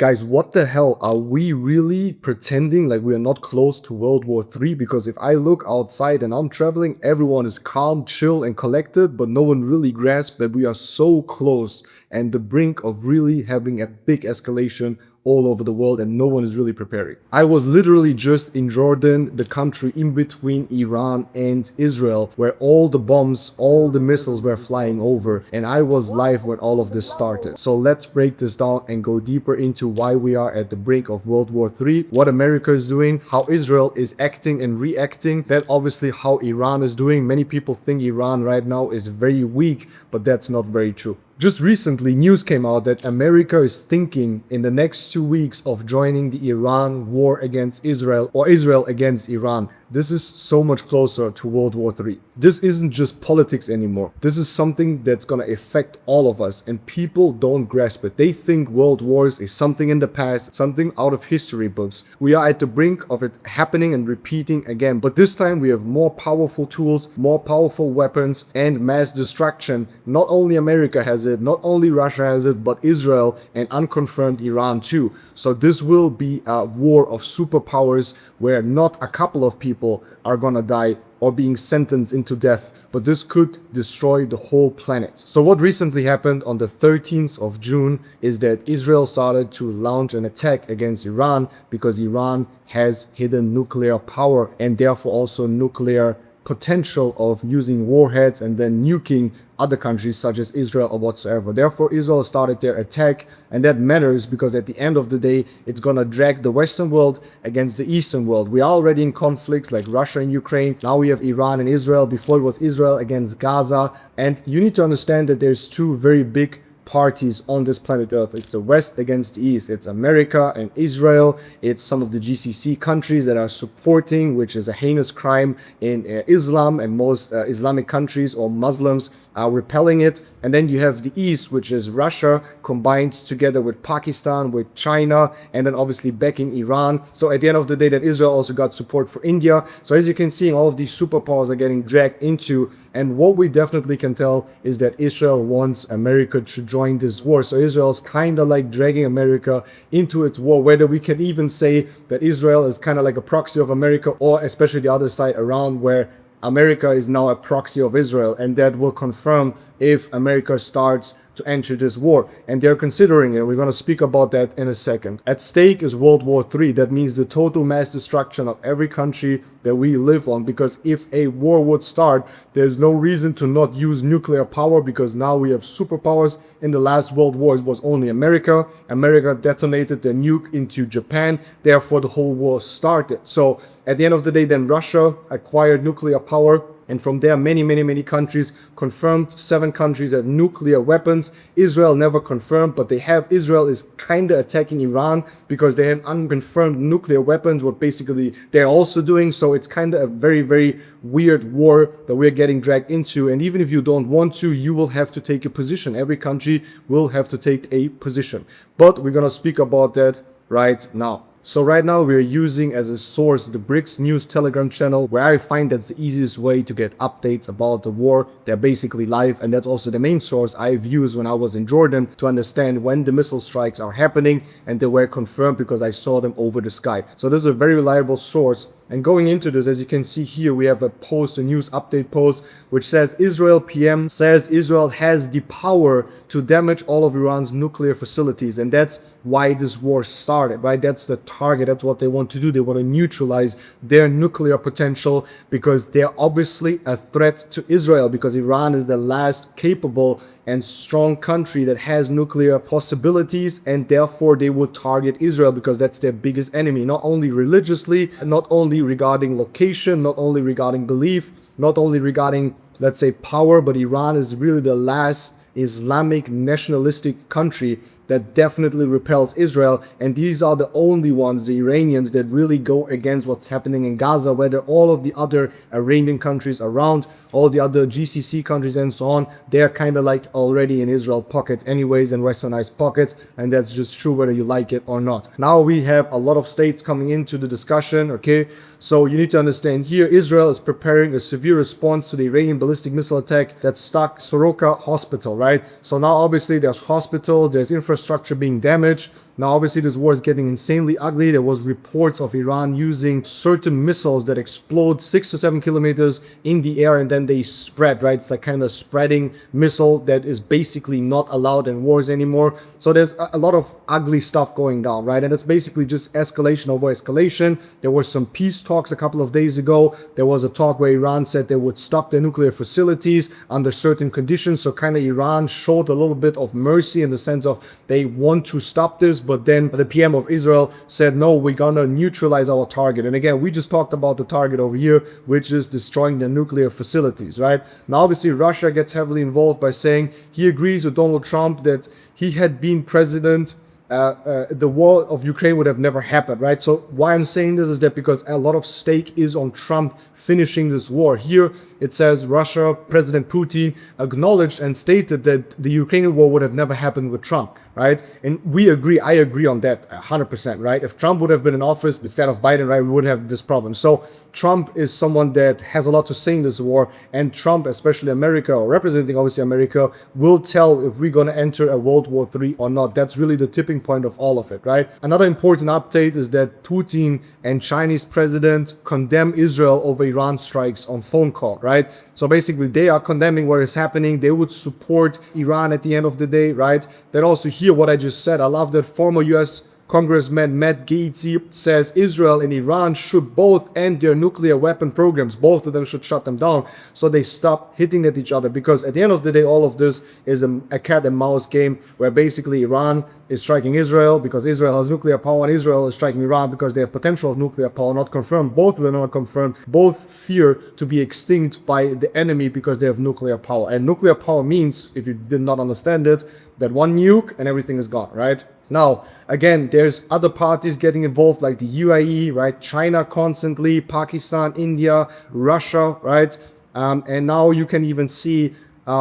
Guys, what the hell? Are we really pretending like we are not close to World War III? Because if I look outside and I'm traveling, everyone is calm, chill, and collected, but no one really grasps that we are so close and the brink of really having a big escalation all over the world, and no one is really preparing. I was literally just in Jordan, the country in between Iran and Israel, where all the bombs, all the missiles were flying over, and I was live when all of this started. So let's break this down and go deeper into why we are at the brink of World War III, what America is doing, how Israel is acting and reacting, then obviously how Iran is doing. Many people think Iran right now is very weak, but that's not very true. Just recently, news came out that America is thinking in the next 2 weeks of joining the Iran war against Israel, or Israel against Iran. This is so much closer to World War III. This isn't just politics anymore. This is something that's gonna affect all of us, and people don't grasp it. They think world wars is something in the past, something out of history books. We are at the brink of it happening and repeating again, but this time we have more powerful tools, more powerful weapons, and mass destruction. Not only America has it, not only Russia has it, but Israel and unconfirmed Iran too. So this will be a war of superpowers where not a couple of people are gonna die or being sentenced into death, but this could destroy the whole planet. So what recently happened on the 13th of June is that Israel started to launch an attack against Iran because Iran has hidden nuclear power and therefore also nuclear potential of using warheads and then nuking other countries such as Israel or whatsoever. Therefore, Israel started their attack, and that matters because at the end of the day, it's gonna drag the Western world against the Eastern world. We are already in conflicts like Russia and Ukraine. Now we have Iran and Israel. Before it was Israel against Gaza. And you need to understand that there's two very big parties on this planet Earth. It's the West against the East. It's America and Israel. It's some of the GCC countries that are supporting, which is a heinous crime in Islam, and most Islamic countries or Muslims are repelling it. And then you have the East, which is Russia combined together with Pakistan, with China, and then obviously backing Iran. So at the end of the day, that Israel also got support for India. So as you can see, all of these superpowers are getting dragged into, and what we definitely can tell is that Israel wants America to join this war. So Israel's kind of like dragging America into its war, whether we can even say that Israel is kind of like a proxy of America, or especially the other side around where America is now a proxy of Israel, and that will confirm if America starts to enter this war, and they're considering it. We're going to speak about that in a second. At stake is World War III. That means the total mass destruction of every country that we live on, because if a war would start, there's no reason to not use nuclear power, because now we have superpowers. In the last World War, it was only America. America detonated the nuke into Japan, therefore the whole war started. So at the end of the day, then Russia acquired nuclear power, and from there many countries confirmed. 7 countries have nuclear weapons. Israel never confirmed, but they have. Israel is kind of attacking Iran because they have unconfirmed nuclear weapons, what basically they're also doing. So it's kind of a very weird war that we're getting dragged into, and even if you don't want to, you will have to take a position. Every country will have to take a position, but we're gonna speak about that right now. So right now we're using as a source the BRICS News Telegram channel, where I find that's the easiest way to get updates about the war. They're basically live, and that's also the main source I've used when I was in Jordan to understand when the missile strikes are happening, and they were confirmed because I saw them over the sky. So this is a very reliable source. And going into this, as you can see here, we have a post, a news update post, which says Israel PM says Israel has the power to damage all of Iran's nuclear facilities. And that's why this war started, right? That's the target. That's what they want to do. They want to neutralize their nuclear potential because they're obviously a threat to Israel, because Iran is the last capable and strong country that has nuclear possibilities, and therefore they would target Israel because that's their biggest enemy, not only religiously, not only regarding location, not only regarding belief, not only regarding, let's say, power, but Iran is really the last Islamic nationalistic country that definitely repels Israel, and these are the only ones, the Iranians, that really go against what's happening in Gaza, whether all of the other Iranian countries around, all the other GCC countries and so on, they're kind of like already in Israel pockets anyways, and westernized pockets, and that's just true whether you like it or not. Now we have a lot of states coming into the discussion, okay? So you need to understand here, Israel is preparing a severe response to the Iranian ballistic missile attack that struck Soroka Hospital, right? So now obviously there's hospitals, there's infrastructure being damaged. Now, obviously, this war is getting insanely ugly. There was reports of Iran using certain missiles that explode 6 to 7 kilometers in the air and then they spread, right? It's like kind of spreading missile that is basically not allowed in wars anymore. So there's a lot of ugly stuff going down, right? And it's basically just escalation over escalation. There were some peace talks a couple of days ago. There was a talk where Iran said they would stop their nuclear facilities under certain conditions. So kind of Iran showed a little bit of mercy in the sense of they want to stop this, but then the PM of Israel said, no, we're gonna neutralize our target. And again, we just talked about the target over here, which is destroying the nuclear facilities, right? Now, obviously, Russia gets heavily involved by saying he agrees with Donald Trump that he had been president, the war of Ukraine would have never happened, right? So why I'm saying this is that because a lot of stake is on Trump finishing this war. Here it says Russia, President Putin acknowledged and stated that the Ukrainian war would have never happened with Trump, right? And we agree, I agree on that 100%, right? If Trump would have been in office instead of Biden, right, we wouldn't have this problem. So Trump is someone that has a lot to say in this war, and Trump, especially America, or representing obviously America, will tell if we're going to enter a World War III or not. That's really the tipping point of all of it, right? Another important update is that Putin and Chinese president condemn Israel over Iran strikes on phone call, right? So basically they are condemning what is happening. They would support Iran at the end of the day, right? Then also hear what I just said. I love that former US Congressman Matt Gaetz says Israel and Iran should both end their nuclear weapon programs. Both of them should shut them down so they stop hitting at each other. Because at the end of the day, all of this is a cat and mouse game where basically Iran is striking Israel because Israel has nuclear power, and Israel is striking Iran because they have potential of nuclear power, not confirmed. Both were not confirmed. Both fear to be extinct by the enemy because they have nuclear power. And nuclear power means, if you did not understand it, that one nuke and everything is gone, right? Now, again, there's other parties getting involved like the UAE, right? China constantly, Pakistan, India, Russia, right? And now you can even see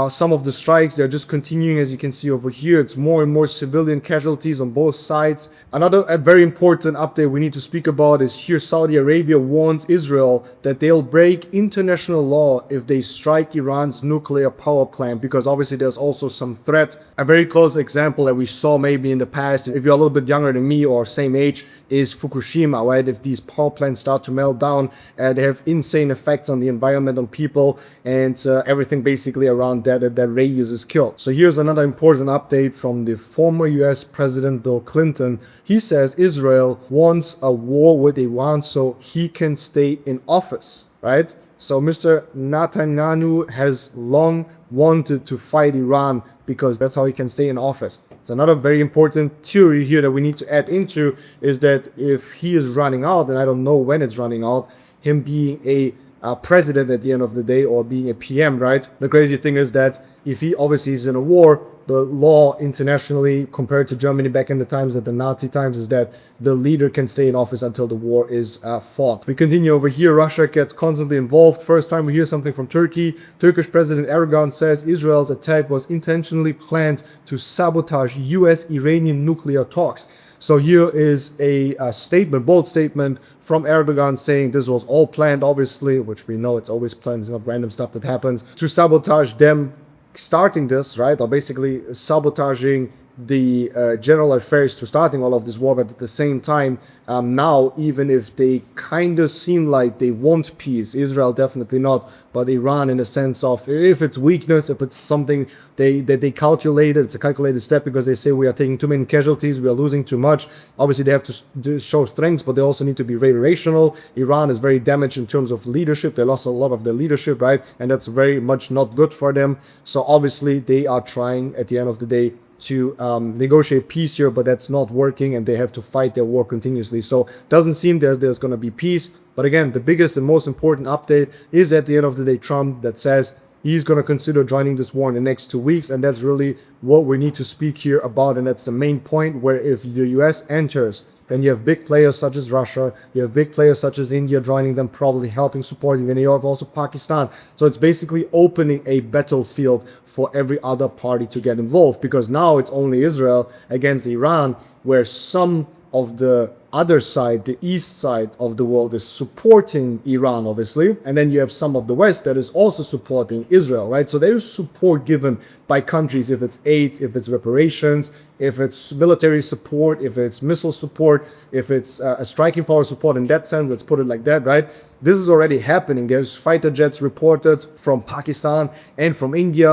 some of the strikes. They're just continuing, as you can see over here. It's more and more civilian casualties on both sides. Another very important update we need to speak about is here Saudi Arabia warns Israel that they'll break international law if they strike Iran's nuclear power plant, because obviously there's also some threat. A very close example that we saw maybe in the past, if you're a little bit younger than me or same age, is Fukushima, right? If these power plants start to melt down, they have insane effects on the environment, on people, and everything basically around that radius is killed. So here's another important update from the former US President Bill Clinton. He says Israel wants a war with Iran so he can stay in office, right? So Mr. Netanyahu has long wanted to fight Iran because that's how he can stay in office. It's another very important theory here that we need to add into is that if he is running out, and I don't know when it's running out, him being a president at the end of the day or being a PM, right? The crazy thing is that if he obviously is in a war, the law internationally compared to Germany back in the times at the Nazi times is that the leader can stay in office until the war is fought. We continue over here. Russia gets constantly involved. First time we hear something from Turkey. Turkish President Erdogan says Israel's attack was intentionally planned to sabotage US-Iranian nuclear talks. So here is a statement, bold statement from Erdogan saying this was all planned, obviously, which we know it's always planned. It's not random stuff that happens to sabotage them starting this, right? Or basically sabotaging the general affairs to starting all of this war, but at the same time, now, even if they kind of seem like they want peace, Israel definitely not, but Iran in the sense of if it's weakness, if it's something they calculated, it's a calculated step because they say we are taking too many casualties, we are losing too much. Obviously, they have to show strength, but they also need to be very rational. Iran is very damaged in terms of leadership. They lost a lot of their leadership, right? And that's very much not good for them. So obviously, they are trying at the end of the day to negotiate peace here, but that's not working and they have to fight their war continuously. So it doesn't seem there's going to be peace. But again, the biggest and most important update is at the end of the day Trump that says he's going to consider joining this war in the next 2 weeks. And that's really what we need to speak here about. And that's the main point, where if the US enters, then you have big players such as Russia, you have big players such as India joining them, probably helping support you in New York, also Pakistan. So it's basically opening a battlefield for every other party to get involved, because now it's only Israel against Iran, where some of the other side, the east side of the world, is supporting Iran, obviously. And then you have some of the West that is also supporting Israel, right? So there is support given by countries, if it's aid, if it's reparations, if it's military support, if it's missile support, if it's a striking power support in that sense, let's put it like that, right? This is already happening. There's fighter jets reported from Pakistan and from India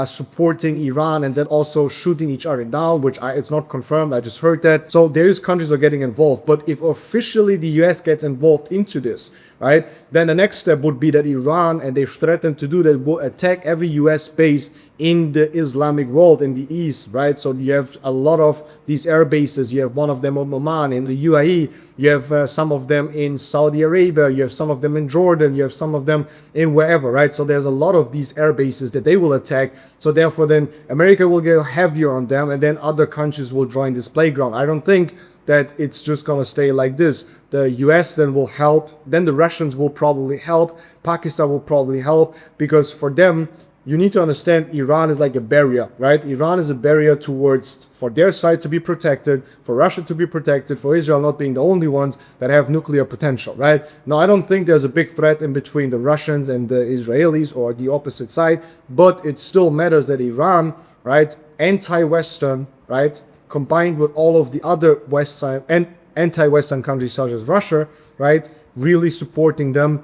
supporting Iran and then also shooting each other down, which it's not confirmed. I just heard that. So there's countries are getting involved. But if officially the US gets involved into this, right, then the next step would be that Iran, and they've threatened to do that, will attack every US base in the Islamic world in the east, right? So you have a lot of these air bases. You have one of them in Oman, in the UAE. You have some of them in Saudi Arabia. You have some of them in Jordan. You have some of them in wherever, right? So there's a lot of these air bases that they will attack. So therefore, then America will get heavier on them, and then other countries will join this playground. I don't think that it's just gonna stay like this. The US then will help. Then the Russians will probably help. Pakistan will probably help, because for them, you need to understand Iran is like a barrier, right? Iran is a barrier towards, for their side to be protected, for Russia to be protected, for Israel not being the only ones that have nuclear potential, right? Now, I don't think there's a big threat in between the Russians and the Israelis or the opposite side, but it still matters that Iran, right, anti-Western, right, combined with all of the other West side and anti-Western countries such as Russia, right, really supporting them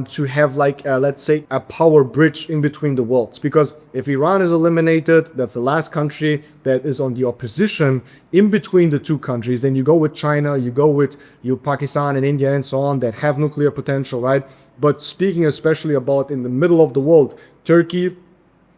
to have like, let's say, a power bridge in between the worlds. Because if Iran is eliminated, that's the last country that is on the opposition in between the two countries. Then you go with China, you go with Pakistan and India and so on that have nuclear potential, right? But speaking especially about in the middle of the world, Turkey,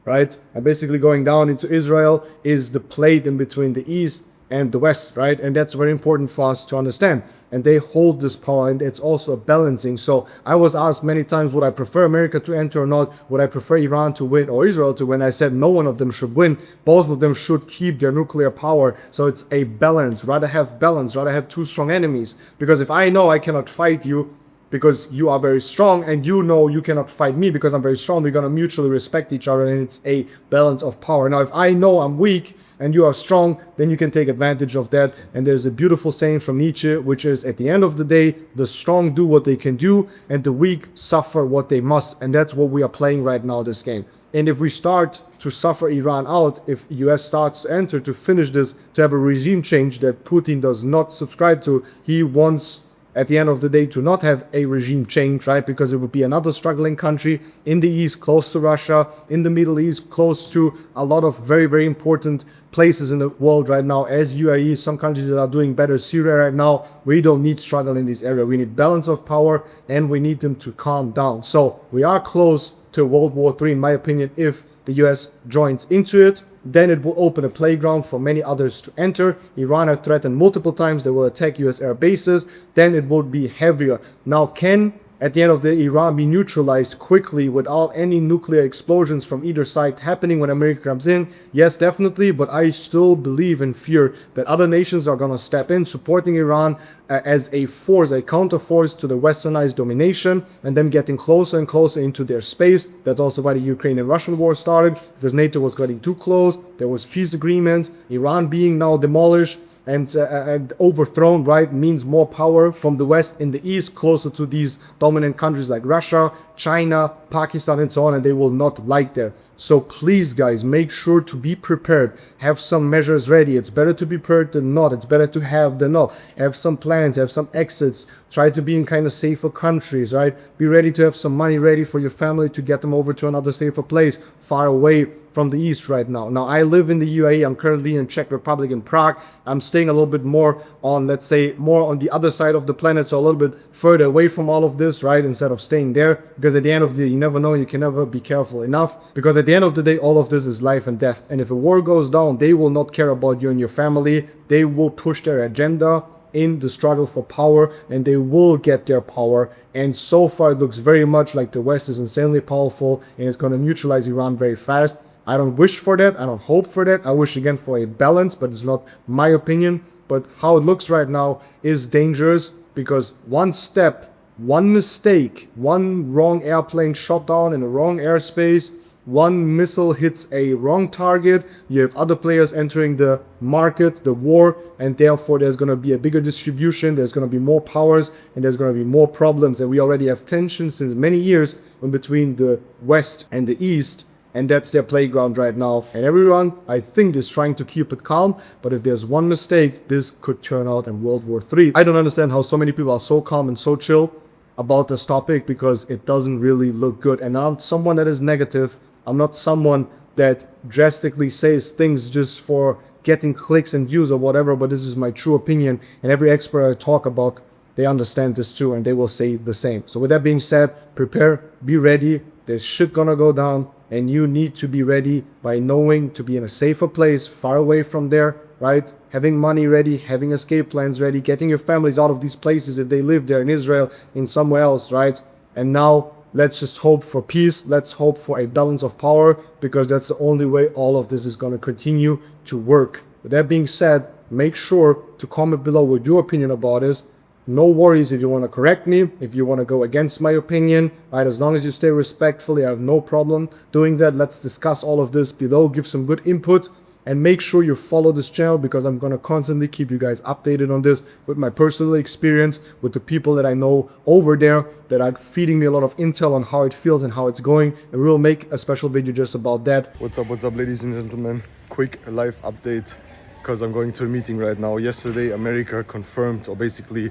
right, and basically going down into Israel is the plate in between the East and the West, right? And that's very important for us to understand. And they hold this power, and it's also a balancing. So I was asked many times, would I prefer America to enter or not? Would I prefer Iran to win or Israel to win? I said no one of them should win. Both of them should keep their nuclear power. So it's a balance. Rather have balance, rather have two strong enemies. Because if I know I cannot fight you because you are very strong, and you know you cannot fight me because I'm very strong, we're going to mutually respect each other, and it's a balance of power. Now, if I know I'm weak and you are strong, then you can take advantage of that. And there's a beautiful saying from Nietzsche, which is, at the end of the day, the strong do what they can do and the weak suffer what they must. And that's what we are playing right now, this game. And if we start to suffer Iran out, if US starts to enter to finish this, to have a regime change that Putin does not subscribe to, he wants, at the end of the day, to not have a regime change, right? Because it would be another struggling country in the East, close to Russia, in the Middle East, close to a lot of very, very important places in the world right now, as UAE, some countries that are doing better, Syria right now. We don't need struggle in this area. We need balance of power, and we need them to calm down. So we are close to World War III, in my opinion. If the US joins into it, then it will open a playground for many others to enter. Iran has threatened multiple times they will attack US air bases. Then it will be heavier. Now, can, at the end of the day, Iran be neutralized quickly without any nuclear explosions from either side happening when America comes in? Yes, definitely, but I still believe and fear that other nations are going to step in, supporting Iran as a force, a counter-force to the westernized domination, and them getting closer and closer into their space. That's also why the Ukrainian-Russian war started, because NATO was getting too close. There was peace agreements. Iran being now demolished and overthrown, right, means more power from the West in the East, closer to these dominant countries like Russia, China, Pakistan, and so on, and they will not like that. So please, guys, make sure to be prepared. Have some measures ready. It's better to be prepared than not. It's better to have than not. Have some plans, have some exits. Try to be in kind of safer countries, right? Be ready to have some money ready for your family to get them over to another safer place, far away from the East right now. Now, I live in the UAE. I'm currently in Czech Republic, in Prague. I'm staying a little bit more on, let's say, more on the other side of the planet, so a little bit further away from all of this, right, instead of staying there. Because at the end of the day, you never know. You can never be careful enough. Because at the end of the day, all of this is life and death. And if a war goes down, they will not care about you and your family. They will push their agenda in the struggle for power, and they will get their power. And so far, it looks very much like the West is insanely powerful and it's going to neutralize Iran very fast. I don't wish for that. I don't hope for that. I wish, again, for a balance, but it's not my opinion. But how it looks right now is dangerous, because one step, one mistake, one wrong airplane shot down in the wrong airspace, one missile hits a wrong target, you have other players entering the market, the war, and therefore there's going to be a bigger distribution, there's going to be more powers, and there's going to be more problems. And we already have tensions since many years in between the West and the East. And that's their playground right now. And everyone, I think, is trying to keep it calm. But if there's one mistake, this could turn out in World War III. I don't understand how so many people are so calm and so chill about this topic, because it doesn't really look good. And I'm someone that is negative. I'm not someone that drastically says things just for getting clicks and views or whatever, but this is my true opinion. And every expert I talk about, they understand this too, and they will say the same. So with that being said, prepare, be ready. There's shit gonna go down, and you need to be ready by knowing to be in a safer place, far away from there, right? Having money ready, having escape plans ready, getting your families out of these places if they live there in Israel, in somewhere else, right? And now let's just hope for peace. Let's hope for a balance of power, because that's the only way all of this is going to continue to work. With that being said, make sure to comment below what your opinion about is. No worries if you want to correct me, if you want to go against my opinion, right? As long as you stay respectfully, I have no problem doing that. Let's discuss all of this below, give some good input, and make sure you follow this channel, because I'm going to constantly keep you guys updated on this with my personal experience, with the people that I know over there that are feeding me a lot of intel on how it feels and how it's going. And we'll make a special video just about that. What's up, ladies and gentlemen? Quick live update, because I'm going to a meeting right now. Yesterday, America confirmed, or basically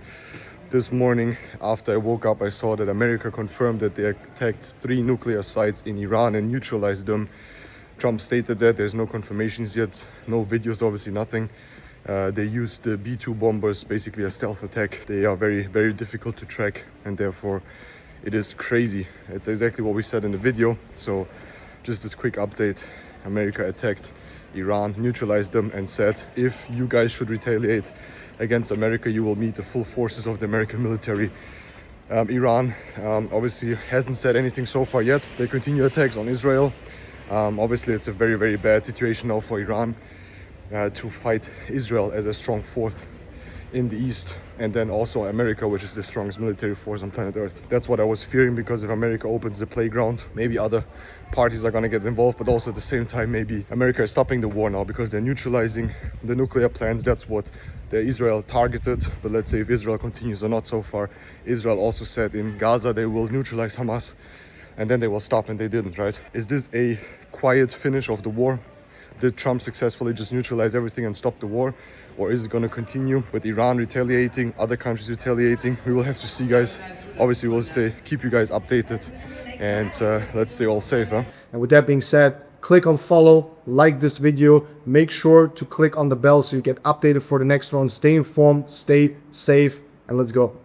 this morning after I woke up, I saw that America confirmed that they attacked 3 nuclear sites in Iran and neutralized them. Trump stated that there's no confirmations yet, no videos, obviously nothing. They used the B-2 bombers, basically a stealth attack. They are very, very difficult to track, and therefore it is crazy. It's exactly what we said in the video. So just this quick update: America attacked Iran, neutralized them, and said, if you guys should retaliate against America, you will meet the full forces of the American military. Iran obviously hasn't said anything so far yet. They continue attacks on Israel. Obviously it's a very, very bad situation now for Iran to fight Israel as a strong fourth in the east, and then also America, which is the strongest military force on planet Earth. That's what I was fearing, because if America opens the playground, maybe other parties are going to get involved, but also at the same time maybe America is stopping the war now because they're neutralizing the nuclear plants. That's what the Israel targeted. But let's say if Israel continues or not. So far Israel also said in Gaza they will neutralize Hamas, and then they will stop, and they didn't, right? Is this a quiet finish of the war? Did Trump successfully just neutralize everything and stop the war? Or is it going to continue with Iran retaliating, other countries retaliating? We will have to see, guys. Obviously, we'll keep you guys updated, and let's stay all safe, huh? And with that being said, click on follow, like this video, make sure to click on the bell so you get updated for the next one. Stay informed, stay safe, and let's go.